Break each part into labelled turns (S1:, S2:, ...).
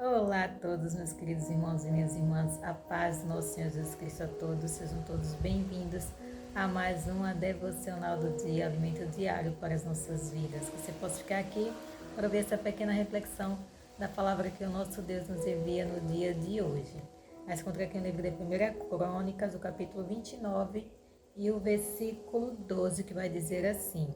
S1: Olá a todos, meus queridos irmãos e minhas irmãs, a paz do nosso Senhor Jesus Cristo a todos, sejam todos bem-vindos a mais uma devocional do dia, alimento diário para as nossas vidas. Você pode ficar aqui para ver essa pequena reflexão da palavra que o nosso Deus nos envia no dia de hoje. Mas encontra aqui no livro de 1 Crônicas, o capítulo 29 e o versículo 12, que vai dizer assim: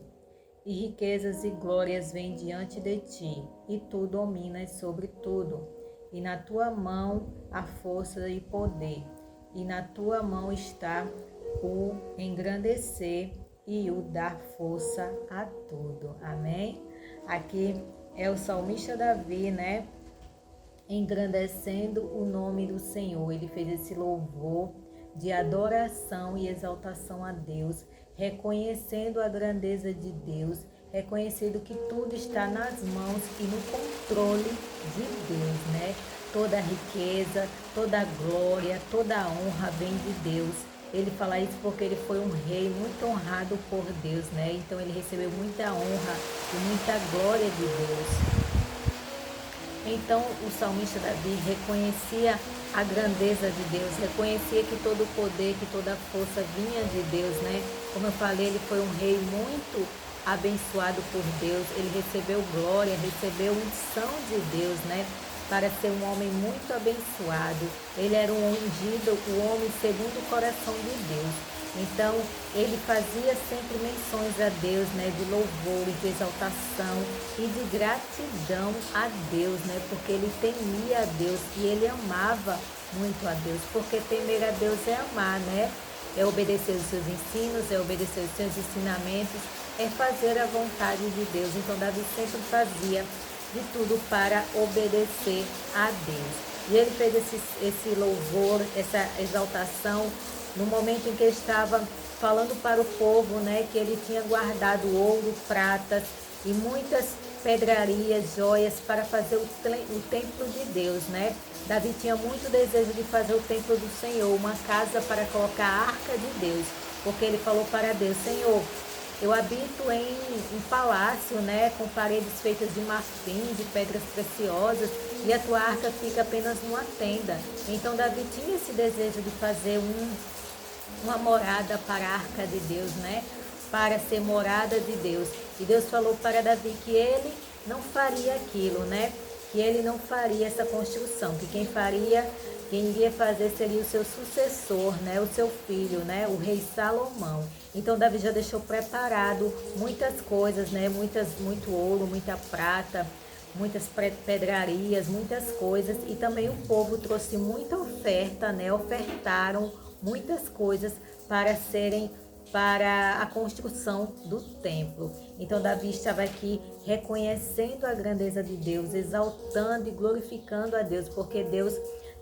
S1: E riquezas e glórias vêm diante de ti, e tu dominas sobre tudo. E na tua mão a força e poder, e na tua mão está o engrandecer e o dar força a tudo. Amém? Aqui é o salmista Davi, né? Engrandecendo o nome do Senhor. Ele fez esse louvor de adoração e exaltação a Deus, reconhecendo a grandeza de Deus, reconhecendo que tudo está nas mãos e no controle de Deus, né? Toda a riqueza, toda a glória, toda a honra vem de Deus. Ele fala isso porque ele foi um rei muito honrado por Deus, né? Então ele recebeu muita honra e muita glória de Deus. Então o salmista Davi reconhecia a grandeza de Deus, reconhecia que todo o poder, que toda a força vinha de Deus, né? Como eu falei, ele foi um rei muito abençoado por Deus, ele recebeu glória, recebeu unção de Deus, né? Para ser um homem muito abençoado. Ele era um ungido, o homem segundo o coração de Deus. Então, ele fazia sempre menções a Deus, né, de louvor, de exaltação e de gratidão a Deus, né, porque ele temia a Deus e ele amava muito a Deus, porque temer a Deus é amar, né, é obedecer os seus ensinos, é obedecer os seus ensinamentos, é fazer a vontade de Deus. Então, Davi sempre fazia de tudo para obedecer a Deus. E ele fez esse louvor, essa exaltação, no momento em que estava falando para o povo, né, que ele tinha guardado ouro, pratas e muitas pedrarias, joias para fazer o templo de Deus, né? Davi tinha muito desejo de fazer o templo do Senhor, uma casa para colocar a arca de Deus, porque ele falou para Deus: Senhor, eu habito em palácio, né, com paredes feitas de marfim, de pedras preciosas, e a tua arca fica apenas numa tenda. Então Davi tinha esse desejo de fazer uma morada para a arca de Deus, né? Para ser morada de Deus. E Deus falou para Davi que ele não faria aquilo, né? Que ele não faria essa construção, que quem iria fazer seria o seu sucessor, né? O seu filho, né? O rei Salomão. Então Davi já deixou preparado muitas coisas, né? Muito ouro, muita prata, muitas pedrarias, muitas coisas. E também o povo trouxe muita oferta, né? Ofertaram muitas coisas para a construção do templo. Então Davi estava aqui reconhecendo a grandeza de Deus, exaltando e glorificando a Deus, porque Deus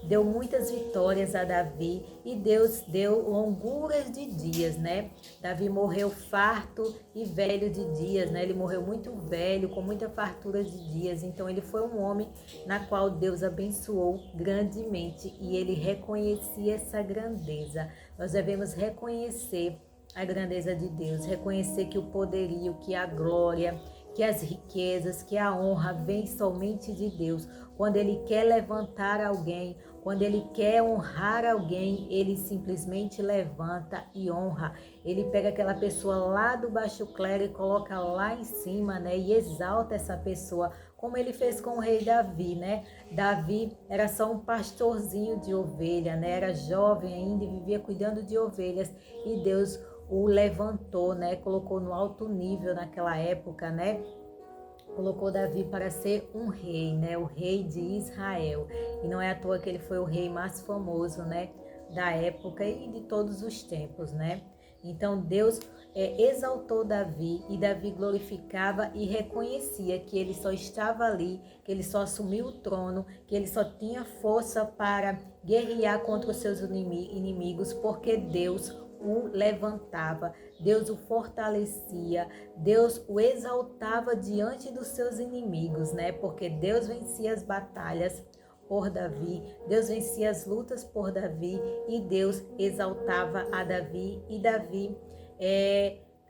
S1: deu muitas vitórias a Davi e Deus deu longuras de dias, né? Davi morreu farto e velho de dias, né? Ele morreu muito velho, com muita fartura de dias. Então ele foi um homem na qual Deus abençoou grandemente e ele reconhecia essa grandeza. Nós devemos reconhecer a grandeza de Deus, reconhecer que o poderio, que a glória, que as riquezas, que a honra vem somente de Deus. Quando Ele quer levantar alguém, quando Ele quer honrar alguém, Ele simplesmente levanta e honra. Ele pega aquela pessoa lá do baixo clero e coloca lá em cima, né? E exalta essa pessoa, como Ele fez com o rei Davi, né? Davi era só um pastorzinho de ovelha, né? Era jovem ainda e vivia cuidando de ovelhas. E Deus o levantou, né? Colocou no alto nível naquela época, né? Colocou Davi para ser um rei, né? O rei de Israel. E não é à toa que ele foi o rei mais famoso, né? Da época e de todos os tempos, né? Então Deus exaltou Davi e Davi glorificava e reconhecia que ele só estava ali, que ele só assumiu o trono, que ele só tinha força para guerrear contra os seus inimigos, porque Deus o levantava, Deus o fortalecia, Deus o exaltava diante dos seus inimigos, né? Porque Deus vencia as batalhas por Davi, Deus vencia as lutas por Davi e Deus exaltava a Davi e Davi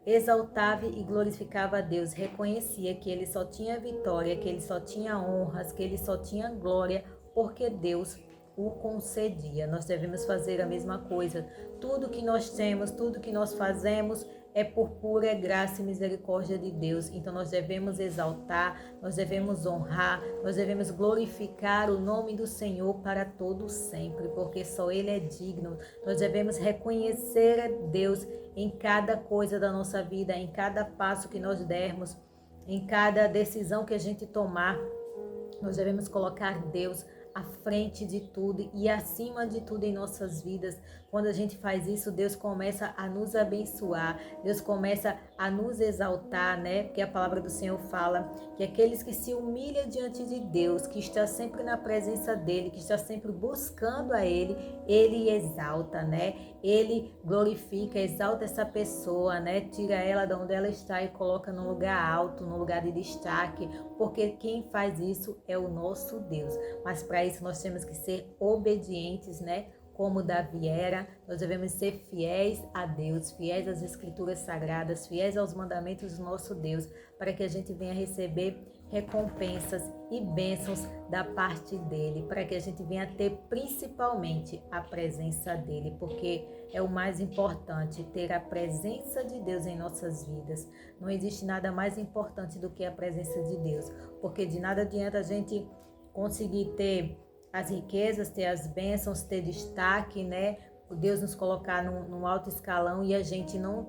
S1: exaltava e glorificava a Deus, reconhecia que ele só tinha vitória, que ele só tinha honras, que ele só tinha glória porque Deus o concedia. Nós devemos fazer a mesma coisa. Tudo que nós temos, tudo que nós fazemos é por pura graça e misericórdia de Deus. Então nós devemos exaltar, nós devemos honrar, nós devemos glorificar o nome do Senhor para todo sempre, porque só Ele é digno. Nós devemos reconhecer Deus em cada coisa da nossa vida, em cada passo que nós dermos, em cada decisão que a gente tomar. Nós devemos colocar Deus à frente de tudo e acima de tudo em nossas vidas. Quando a gente faz isso, Deus começa a nos abençoar, Deus começa a nos exaltar, né? Porque a palavra do Senhor fala que aqueles que se humilham diante de Deus, que está sempre na presença dEle, que está sempre buscando a Ele, Ele exalta, né? Ele glorifica, exalta essa pessoa, né? Tira ela de onde ela está e coloca num lugar alto, num lugar de destaque, porque quem faz isso é o nosso Deus. Mas para isso nós temos que ser obedientes, né? Como Davi era, nós devemos ser fiéis a Deus, fiéis às Escrituras Sagradas, fiéis aos mandamentos do nosso Deus, para que a gente venha receber recompensas e bênçãos da parte dele, para que a gente venha ter principalmente a presença dele, porque é o mais importante, ter a presença de Deus em nossas vidas. Não existe nada mais importante do que a presença de Deus, porque de nada adianta a gente conseguir ter as riquezas, ter as bênçãos, ter destaque, né? Deus nos colocar num alto escalão e a gente não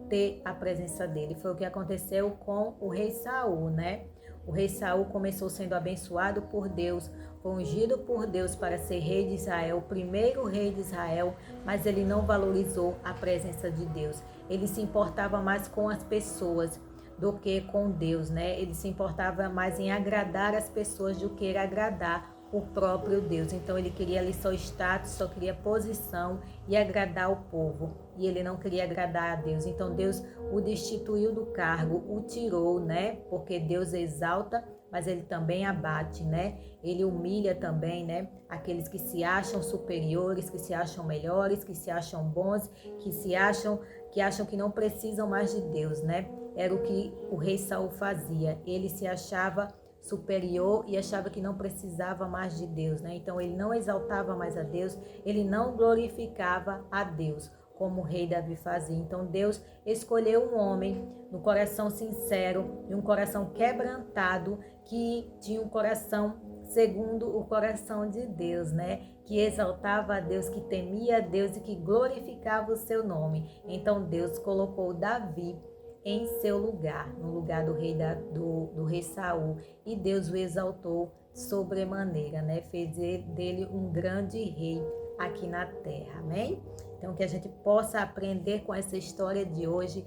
S1: ter a presença dele. Foi o que aconteceu com o rei Saul, né? O rei Saul começou sendo abençoado por Deus, foi ungido por Deus para ser rei de Israel, o primeiro rei de Israel, mas ele não valorizou a presença de Deus. Ele se importava mais com as pessoas do que com Deus, né? Ele se importava mais em agradar as pessoas do que agradar o próprio Deus. Então ele queria ali só status, só queria posição e agradar o povo. E ele não queria agradar a Deus. Então Deus o destituiu do cargo, o tirou, né? Porque Deus exalta, mas ele também abate, né? Ele humilha também, né? Aqueles que se acham superiores, que se acham melhores, que se acham bons, que acham que não precisam mais de Deus, né? Era o que o rei Saul fazia. Ele se achava superior e achava que não precisava mais de Deus, né? Então ele não exaltava mais a Deus, ele não glorificava a Deus, como o rei Davi fazia. Então Deus escolheu um homem no coração sincero e um coração quebrantado, que tinha um coração segundo o coração de Deus, né? Que exaltava a Deus, que temia a Deus e que glorificava o seu nome. Então Deus colocou Davi em seu lugar, no lugar do rei Saul, e Deus o exaltou sobremaneira, né? Fez dele um grande rei aqui na terra, amém? Então que a gente possa aprender com essa história de hoje,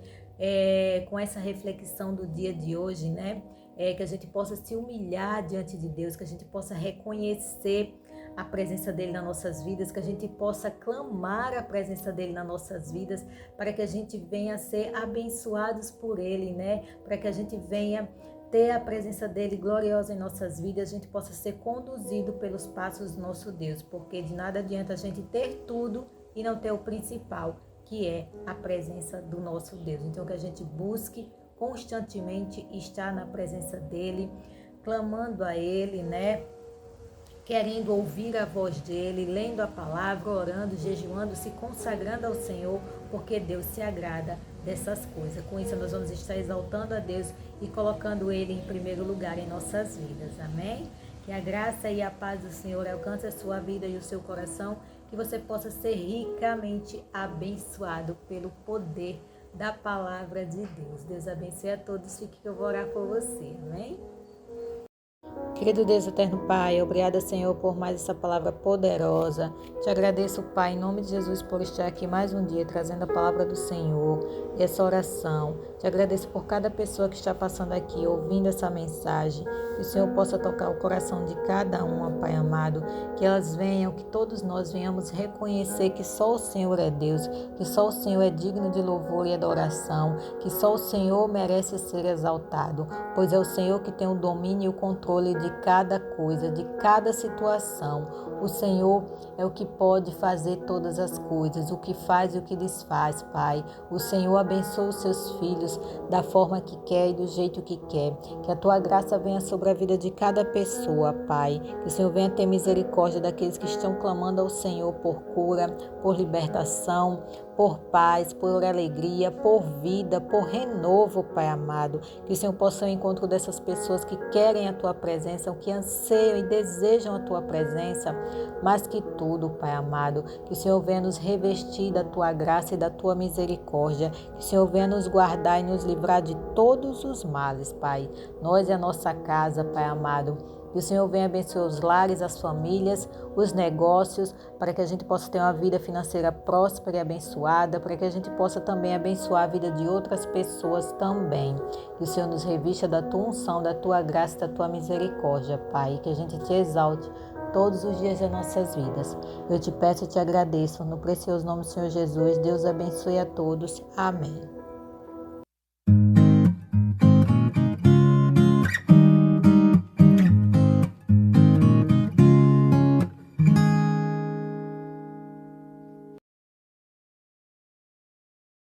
S1: com essa reflexão do dia de hoje, né? Que a gente possa se humilhar diante de Deus, que a gente possa reconhecer a presença dele nas nossas vidas, que a gente possa clamar a presença dele nas nossas vidas, para que a gente venha ser abençoados por ele, né? Para que a gente venha ter a presença dele gloriosa em nossas vidas, a gente possa ser conduzido pelos passos do nosso Deus, porque de nada adianta a gente ter tudo e não ter o principal, que é a presença do nosso Deus. Então que a gente busque constantemente estar na presença dele, clamando a ele, né? Querendo ouvir a voz dele, lendo a palavra, orando, jejuando, se consagrando ao Senhor, porque Deus se agrada dessas coisas. Com isso nós vamos estar exaltando a Deus e colocando Ele em primeiro lugar em nossas vidas. Amém? Que a graça e a paz do Senhor alcance a sua vida e o seu coração, que você possa ser ricamente abençoado pelo poder da palavra de Deus. Deus abençoe a todos. Fique que eu vou orar por você. Amém? Querido Deus eterno Pai, obrigada, Senhor, por mais essa palavra poderosa. Te agradeço, Pai, em nome de Jesus, por estar aqui mais um dia trazendo a palavra do Senhor e essa oração. Te agradeço por cada pessoa que está passando aqui, ouvindo essa mensagem. Que o Senhor possa tocar o coração de cada uma, Pai amado. Que elas venham, que todos nós venhamos reconhecer que só o Senhor é Deus, que só o Senhor é digno de louvor e adoração, que só o Senhor merece ser exaltado, pois é o Senhor que tem o domínio e o controle de de cada coisa, de cada situação. O Senhor é o que pode fazer todas as coisas, o que faz e o que desfaz, Pai. O Senhor abençoa os seus filhos da forma que quer e do jeito que quer. Que a tua graça venha sobre a vida de cada pessoa, Pai. Que o Senhor venha ter misericórdia daqueles que estão clamando ao Senhor por cura, por libertação, por paz, por alegria, por vida, por renovo, Pai amado. Que o Senhor possa ir ao encontro dessas pessoas que querem a tua presença, que anseiam e desejam a tua presença, mais que tudo, Pai amado. Que o Senhor venha nos revestir da tua graça e da tua misericórdia. Que o Senhor venha nos guardar e nos livrar de todos os males, Pai. Nós e a nossa casa, Pai amado. Que o Senhor venha abençoar os lares, as famílias, os negócios, para que a gente possa ter uma vida financeira próspera e abençoada, para que a gente possa também abençoar a vida de outras pessoas também. Que o Senhor nos revista da tua unção, da tua graça, da tua misericórdia, Pai, e que a gente te exalte todos os dias das nossas vidas. Eu te peço e te agradeço, no precioso nome do Senhor Jesus. Deus abençoe a todos. Amém.